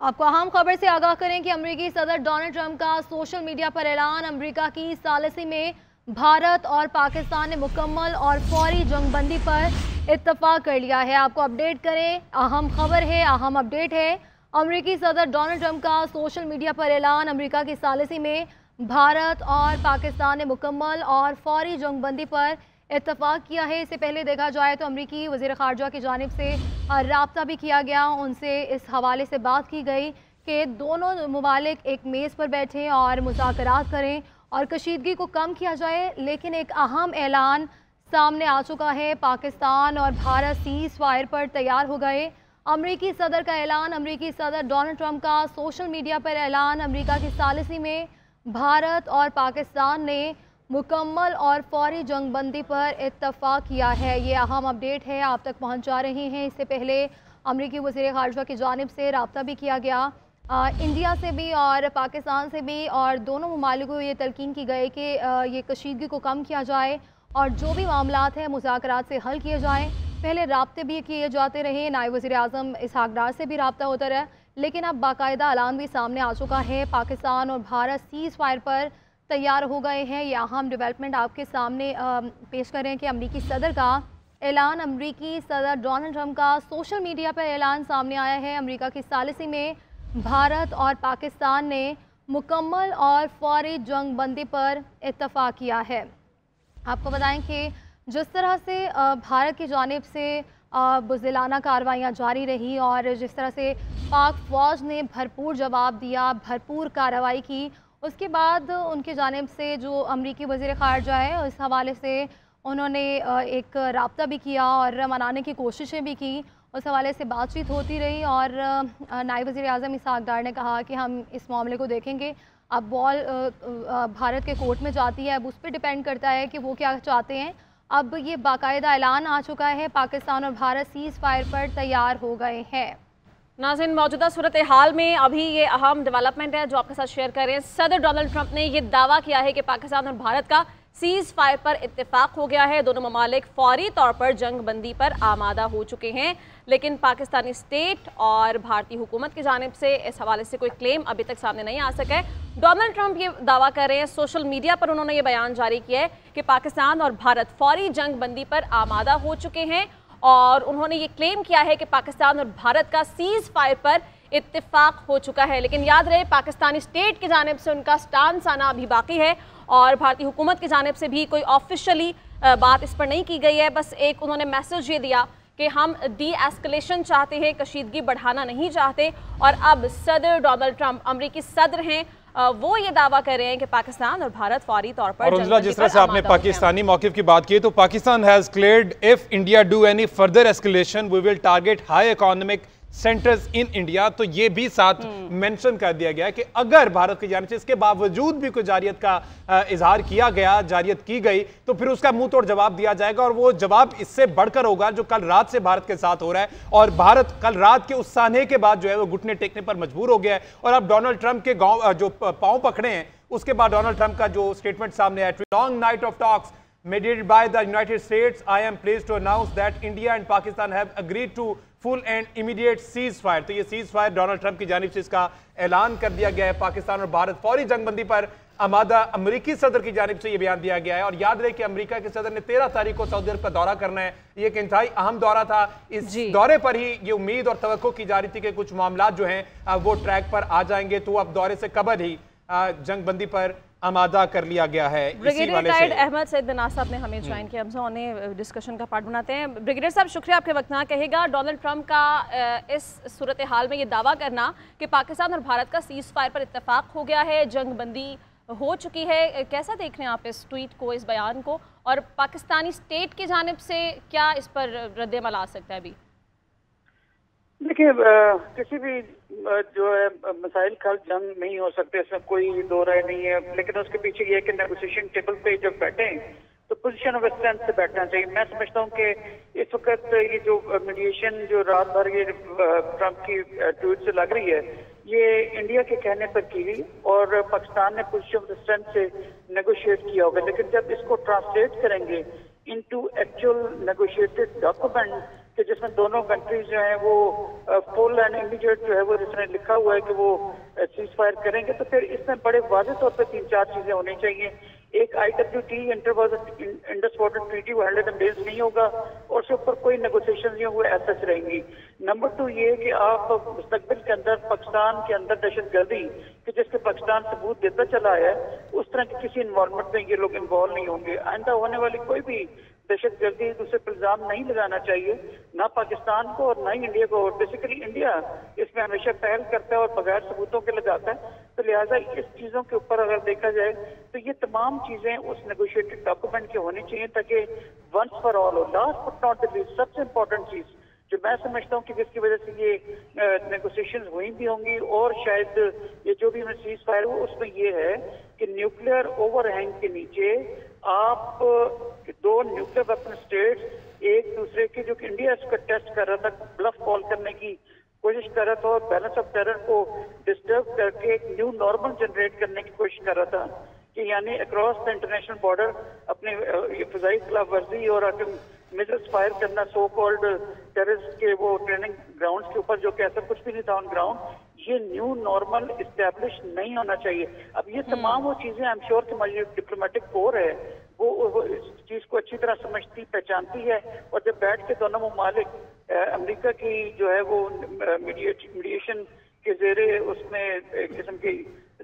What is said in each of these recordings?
आपको अहम खबर से आगाह करें कि अमेरिकी सदर डोनाल्ड ट्रंप का सोशल मीडिया पर ऐलान, अमेरिका की सालिसी में भारत और पाकिस्तान ने मुकम्मल और फौरी जंगबंदी पर इत्तफाक कर लिया है। आपको अपडेट करें, अहम खबर है, अहम अपडेट है। अमेरिकी सदर डोनाल्ड ट्रंप का सोशल मीडिया पर ऐलान, अमेरिका की सालिसी में भारत और पाकिस्तान ने मुकम्मल और फौरी जंगबंदी पर इत्तफाक किया है। इससे पहले देखा जाए तो अमरीकी वज़ीर ख़ारजा की जानिब से राब्ता भी किया गया, उनसे इस हवाले से बात की गई कि दोनों ममालिक एक मेज़ पर बैठें और मुज़ाकरात करें और कशीदगी को कम किया जाए। लेकिन एक अहम ऐलान सामने आ चुका है, पाकिस्तान और भारत सीज़ फायर पर तैयार हो गए। अमरीकी सदर का ऐलान, अमरीकी सदर डोनाल्ड ट्रंप का सोशल मीडिया पर ऐलान, अमरीका की सालिसी में भारत और पाकिस्तान ने मुकम्मल और फौरी जंगबंदी पर इत्तफाक किया है। ये अहम अपडेट है, आप तक पहुंचा रहे हैं। इससे पहले अमरीकी वज़ीर ख़ारजा की जानिब से राब्ता भी किया गया, इंडिया से भी और पाकिस्तान से भी, और दोनों ममालिक को ये तलकीन की गई कि ये कशीदगी को कम किया जाए और जो भी मामलात हैं मुज़ाकरात से हल किए जाएँ। पहले राब्ते भी किए जाते रहे, नायब वज़ीर आज़म इसहाक़ डार से भी राब्ता होता रहा, लेकिन अब बाकायदा ऐलान भी सामने आ चुका है। पाकिस्तान और भारत सीज़ फायर पर तैयार हो गए हैं। ये अहम डेवलपमेंट आपके सामने पेश करें कि अमरीकी सदर का ऐलान, अमरीकी सदर डोनाल्ड ट्रंप का सोशल मीडिया पर ऐलान सामने आया है। अमरीका की सालिसी में भारत और पाकिस्तान ने मुकम्मल और फौरी जंगबंदी पर इत्तफाक किया है। आपको बताएं कि जिस तरह से भारत की जानिब से बुज़दिलाना कार्रवाइयाँ जारी रही और जिस तरह से पाक फ़ौज ने भरपूर जवाब दिया, भरपूर कार्रवाई की, उसके बाद उनकी जानिब से जो अमरीकी वज़ीर ख़ारजा है इस हवाले से उन्होंने एक राब्ता भी किया और मनाने की कोशिशें भी की। उस हवाले से बातचीत होती रही और नायब वज़ीर आज़म इसहाक़ डार ने कहा कि हम इस मामले को देखेंगे। अब बॉल भारत के कोर्ट में जाती है, अब उस पर डिपेंड करता है कि वो क्या चाहते हैं। अब ये बाकायदा ऐलान आ चुका है, पाकिस्तान और भारत सीज़ फायर पर तैयार हो गए हैं। नाज़रीन, मौजूदा सूरत हाल में अभी ये अहम डेवलपमेंट है जो आपके साथ शेयर कर रहे हैं। सदर डोनाल्ड ट्रंप ने ये दावा किया है कि पाकिस्तान और भारत का सीज़ फायर पर इत्तेफाक हो गया है। दोनों ममालिक फौरी तौर पर जंग बंदी पर आमादा हो चुके हैं, लेकिन पाकिस्तानी स्टेट और भारतीय हुकूमत की जानिब से इस हवाले से कोई क्लेम अभी तक सामने नहीं आ सका है। डोनाल्ड ट्रंप ये दावा कर रहे हैं, सोशल मीडिया पर उन्होंने ये बयान जारी किया है कि पाकिस्तान और भारत फौरी जंग बंदी पर आमादा हो चुके हैं और उन्होंने ये क्लेम किया है कि पाकिस्तान और भारत का सीज़ फायर पर इत्तेफाक हो चुका है। लेकिन याद रहे, पाकिस्तानी स्टेट की जानिब से उनका स्टांस आना अभी बाकी है और भारतीय हुकूमत की जानिब से भी कोई ऑफिशियली बात इस पर नहीं की गई है। बस एक उन्होंने मैसेज ये दिया कि हम डी एस्केलेशन चाहते हैं, कशीदगी बढ़ाना नहीं चाहते। और अब सदर डोनाल्ड ट्रंप, अमरीकी सदर हैं, वो ये दावा कर रहे हैं कि पाकिस्तान और भारत फौरी तौर पर जिस तरह से आपने पाकिस्तानी मौक़िफ़ की बात की, तो Pakistan has cleared if India do any further escalation we will target high economic centres in India. तो ये भी साथ मेंशन कर दिया गया है कि अगर भारत की जानिब से इसके बावजूद भी कोई जारियत का इजहार किया गया, जारियत की गई, तो फिर उसका मुंह तोड़ जवाब दिया जाएगा और वो जवाब इससे बढ़कर होगा जो कल रात से भारत के साथ हो रहा है। और भारत कल रात के उस सान्हे के बाद जो है वो घुटने टेकने पर मजबूर हो गया है और अब डोनाल्ड ट्रंप के जो पांव पकड़े हैं, उसके बाद डोनाल्ड ट्रंप का जो स्टेटमेंट सामने आया, long night of talks mediated by the United States, I am pleased to announce that India and Pakistan have agreed to full and immediate ceasefire। तो ये ceasefire डोनाल्ड ट्रंप की जानिब से इसका ऐलान कर दिया गया है। पाकिस्तान और भारत फौरी जंगबंदी पर आमादा, अमरीकी सदर की जानिब से ये बयान दिया गया है। और याद रहे कि अमेरिका के सदर ने 13 तारीख को सऊदी अरब का दौरा करना है। ये एक इंतहाई अहम दौरा था। इस दौरे पर ही ये उम्मीद और तवक्को की जा रही थी कि कुछ मामला जो हैं वो ट्रैक पर आ जाएंगे। तो अब दौरे से कबल ही जंगबंदी पर आमादा कर लिया गया है। ब्रिगेडियर अहमद सईद बिनास साहब ने हमें ज्वाइन किया, हमसे उन्हें डिस्कशन का पार्ट बनाते हैं। ब्रिगेडियर साहब, शुक्रिया आपके वक्त ना कहेगा। डोनाल्ड ट्रंप का इस सूरत हाल में ये दावा करना कि पाकिस्तान और भारत का सीज़ फायर पर इत्तेफाक हो गया है, जंग बंदी हो चुकी है, कैसा देख रहे हैं आप इस ट्वीट को, इस बयान को, और पाकिस्तानी स्टेट की जानिब से क्या इस पर रद्द-ए-अमल आ सकता है अभी? देखिए, किसी भी जो है मसाइल का जंग नहीं हो सकते, इसमें कोई दो राय नहीं है। लेकिन उसके पीछे ये है कि नेगोशिएशन टेबल पे जब बैठे तो पोजीशन ऑफ स्ट्रेंथ से बैठना चाहिए। मैं समझता हूँ कि इस वक्त ये जो मीडिएशन जो रात भर ये ट्रंप की ट्वीट से लग रही है, ये इंडिया के कहने पर की गई और पाकिस्तान ने पोजीशन ऑफ स्ट्रेंथ से नेगोशिएट किया होगा। लेकिन जब इसको ट्रांसलेट करेंगे इनटू एक्चुअल नेगोशिएटेड डॉक्यूमेंट कि जिसमें दोनों कंट्रीज जो हैं वो फुल एंड इमीडिएट जो है वो जिसने लिखा हुआ है कि वो सीज फायर करेंगे, तो फिर इसमें बड़े वाज़ेह तौर पर 3-4 चीजें होनी चाहिए। एक IWT इंडस वाटर ट्रीटी वो 100 डेज नहीं होगा और उसके ऊपर कोई नेगोशिएशन जो हुए ऐसा रहेंगी। नंबर 2 ये कि आप मुस्तकबिल के अंदर पाकिस्तान के अंदर दहशतगर्दी कि जिसके पाकिस्तान सबूत देता चला है उस तरह की किसी इन्वायरमेंट में ये लोग इन्वॉल्व नहीं होंगे। आइंदा होने वाली कोई भी दहशतगर्दी दूसरे पर इल्जाम नहीं लगाना चाहिए, ना पाकिस्तान को और ना ही इंडिया को। और बेसिकली इंडिया इसमें हमेशा पहल करता है और बगैर सबूतों के लगाता है, तो लिहाजा इस चीज़ों के ऊपर अगर देखा जाए तो ये तमाम चीज़ें उस नेगोशिएटेड डॉक्यूमेंट की होनी चाहिए ताकि वंस फॉर ऑल हो। Last but not the least सबसे इम्पोर्टेंट चीज़ जो मैं समझता हूँ कि जिसकी वजह से ये नेगोशिएशंस हुई भी होंगी और शायद ये जो भी हमें सीज फायर हुआ उसमें ये है कि न्यूक्लियर ओवरहैंग के नीचे आप 2 न्यूक्लियर वेपन स्टेट्स एक दूसरे के, जो कि इंडिया इसका टेस्ट कर रहा था, ब्लफ कॉल करने की कोशिश कर रहा था और बैलेंस ऑफ टेरर को डिस्टर्ब करके एक न्यू नॉर्मल जनरेट करने की कोशिश कर रहा था कि यानी अक्रॉस द इंटरनेशनल बॉर्डर अपने फिजाई खिलाफ वर्जी और मिसाइल्स फायर करना सो कॉल्ड टेररिस्ट के वो ट्रेनिंग ग्राउंड्स के ऊपर, जो कि ऐसा कुछ भी नहीं था ऑन ग्राउंड। ये न्यू नॉर्मल इस्टेब्लिश नहीं होना चाहिए। अब ये तमाम वो चीजें आई एम श्योर कि हमारी डिप्लोमेटिक कोर है वो इस चीज को अच्छी तरह समझती पहचानती है और जब बैठ के दोनों ममालिक अमेरिका की जो है वो मीडिएशन के जेरे उसमें एक किस्म की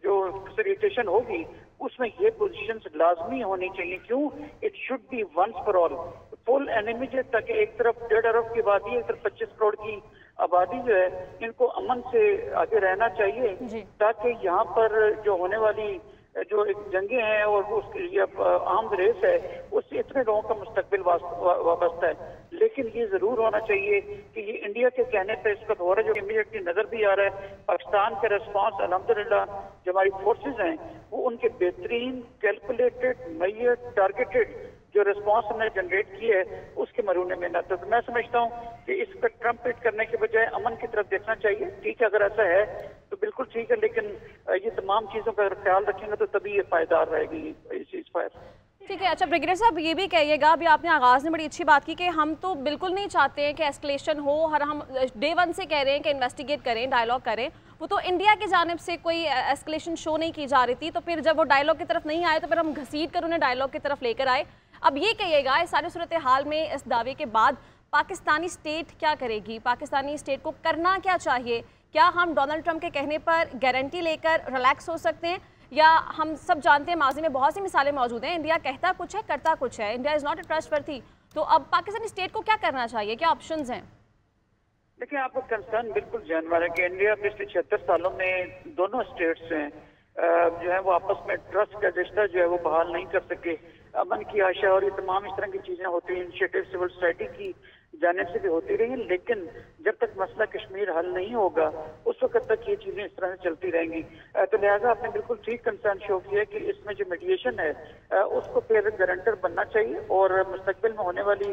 जो फैसिलिटेशन होगी उसमें ये पोजीशंस लाजमी होनी चाहिए। क्यों? It should be once for all full enemy ताकि एक तरफ 1.5 अरब की आबादी, एक तरफ 25 करोड़ की आबादी जो है इनको अमन से आगे रहना चाहिए ताकि यहाँ पर जो होने वाली जो एक जंगे हैं और उसकी आर्म्स रेस है उससे इतने लोगों का मुस्तकबिल वाबस्ता है। लेकिन ये जरूर होना चाहिए कि ये इंडिया के कहने पे इसका दौर है जो इमीडिएटली नजर भी आ रहा है। पाकिस्तान का रिस्पॉन्स अल्हम्दुलिल्लाह जो हमारी फोर्सेज हैं वो उनके बेहतरीन कैलकुलेटेड मैयर टारगेटेड जो रिस्पॉन्स हमने जनरेट की है उसके मरूने में ना। तो मैं समझता हूँ कि इस पर ट्रम्प हिट करने के बजाय अमन की तरफ देखना चाहिए। ठीक है, अगर ऐसा है तो बिल्कुल ठीक है, लेकिन ये तमाम चीज़ों का अगर ख्याल रखेंगे तो तभी ये पायदार रहेगी सीज फायर। ठीक है। अच्छा ब्रिगेडियर साहब ये भी कहिएगा, अभी आपने आगाज़ में बड़ी अच्छी बात की कि हम तो बिल्कुल नहीं चाहते हैं कि एस्केलेशन हो, और हम डे 1 से कह रहे हैं कि इन्वेस्टिगेट करें, डायलॉग करें। वो तो इंडिया की जानिब से कोई एस्केलेशन शो नहीं की जा रही थी, तो फिर जब वो डायलॉग की तरफ नहीं आए तो फिर हम घसीट कर उन्हें डायलॉग की तरफ लेकर आए। अब ये कहिएगा इस सारी सूरत हाल में इस दावे के बाद पाकिस्तानी स्टेट क्या करेगी? पाकिस्तानी स्टेट को करना क्या चाहिए? क्या हम डोनाल्ड ट्रंप के कहने पर गारंटी लेकर रिलैक्स हो सकते हैं, या हम सब जानते हैं माजी में बहुत सी मिसालें मौजूद हैं, इंडिया कहता कुछ है करता कुछ है, India is not a trustworthy. तो अब पाकिस्तानी स्टेट को क्या करना चाहिए, क्या ऑप्शंस हैं? देखिए, आपका कंसर्न बिल्कुल जानवर है कि इंडिया पिछले 76 सालों में दोनों स्टेट्स हैं जो है वो आपस में ट्रस्ट का रिश्ता जो है वो बहाल नहीं कर सके। अमन की आशा और ये तमाम इस तरह की चीजें होती हैं, इनिशिएटिव सिविल सोसाइटी की जाने से भी होती रही, लेकिन जब तक मसला कश्मीर हल नहीं होगा उस वक्त तक ये चीजें इस तरह से चलती रहेंगी। तो लिहाजा आपने बिल्कुल ठीक कंसर्न शो किया कि इसमें जो मीडिएशन है उसको फिर गारंटर बनना चाहिए और मुस्तकबिल में होने वाली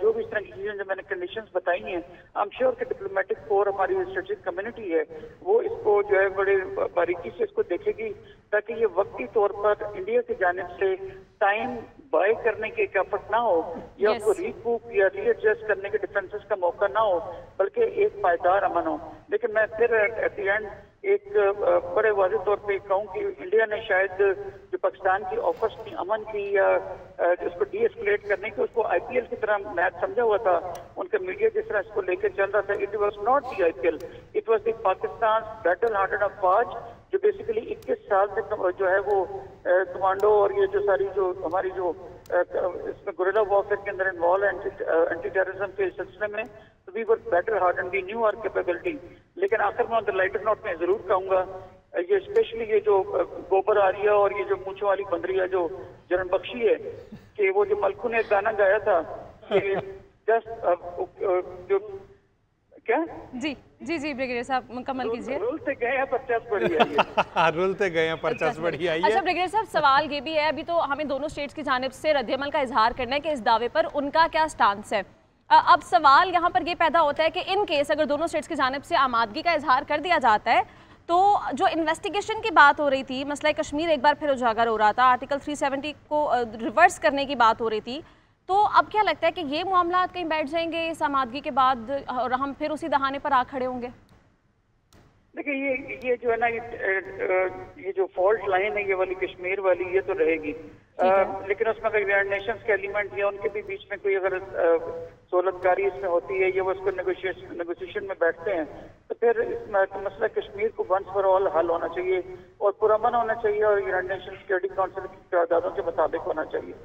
जो भी इस तरह की चीजें जो मैंने कंडीशंस बताई हैं, आई एम श्योर कि डिप्लोमेटिक कोर हमारी स्ट्रेटेजिक कम्युनिटी है वो इसको जो है बड़े बारीकी से इसको देखेगी ताकि ये वक्ती तौर पर इंडिया की जानिब से टाइम बाय करने के एफर्ट ना हो या उसको रीकूप या रीएडजस्ट करने के डिफरेंसेस का मौका ना हो, बल्कि एक पायदार अमन हो। लेकिन मैं फिर एट द एंड एक बड़े वाज़ेह तौर पे कहूँ कि इंडिया ने शायद जो पाकिस्तान की ऑफर्स थी अमन की या जिसको डी एस्केलेट करने की, उसको IPL की तरह मैच समझा हुआ था। उनका मीडिया जिस तरह इसको लेकर चल रहा था, it was not the IPL, it was the Pakistan battle hearted of फाज, जो बेसिकली 21 साल से जो है वो कमांडो और ये जो सारी जो हमारी जो इसमें गुरिल्ला वॉरफेयर के अंदर इन्वॉल्व है एंटी टेररिज्म के सिलसिले में, तो we were better hard and we knew our capability. लेकिन आखिर में ऑन द लाइटर नोट में जरूर कहूँगा ये स्पेशली ये जो गोबर आरिया और ये जो मूंछों वाली बंदरिया जो जरन बख्शी है कि वो जो मलकू ने गाना गाया था कि जो क्या जी जी जी ब्रिगेडियर साहब मुकम्मल कीजिए। रुलते गए हैं 50 बढ़ी आई है। रुलते गए हैं 50 बढ़ी आई है। अच्छा ब्रिगेडियर साहब, सवाल ये भी है, अभी तो हमें दोनों स्टेट्स की जानिब से रद्द-ए-अमल का इजहार करना है कि इस दावे पर उनका क्या स्टांस है। अब सवाल यहाँ पर ये पैदा होता है कि इन केस अगर दोनों स्टेट्स की जानिब से आमादगी का इजहार कर दिया जाता है तो जो इन्वेस्टिगेशन की बात हो रही थी, मसला कश्मीर एक बार फिर उजागर हो रहा था, आर्टिकल 370 को रिवर्स करने की बात हो रही थी, تو اب کیا لگتا ہے کہ یہ معاملات کہیں بیٹھ جائیں گے اس آمادگی کے بعد اور ہم پھر اسی دہانے پر آ کھڑے ہوں گے؟ دیکھیے یہ جو ہے نا یہ جو فالٹ لائن ہے یہ والی کشمیر والی یہ تو رہے گی، لیکن اس میں اگر یونائیٹڈ نیشنز کے ایلیمنٹ یا ان کے بھی بیچ میں کوئی اگر سہولت کاری اس میں ہوتی ہے یا وہ اس کو نیگوشیشن میں بیٹھتے ہیں تو پھر اس مسئلہ کشمیر کو ونس فار آل حل ہونا چاہیے اور پرامن ہونا چاہیے اور یونائیٹڈ نیشنز سیکورٹی کونسل کی قراردادوں کے مطابق ہونا چاہیے۔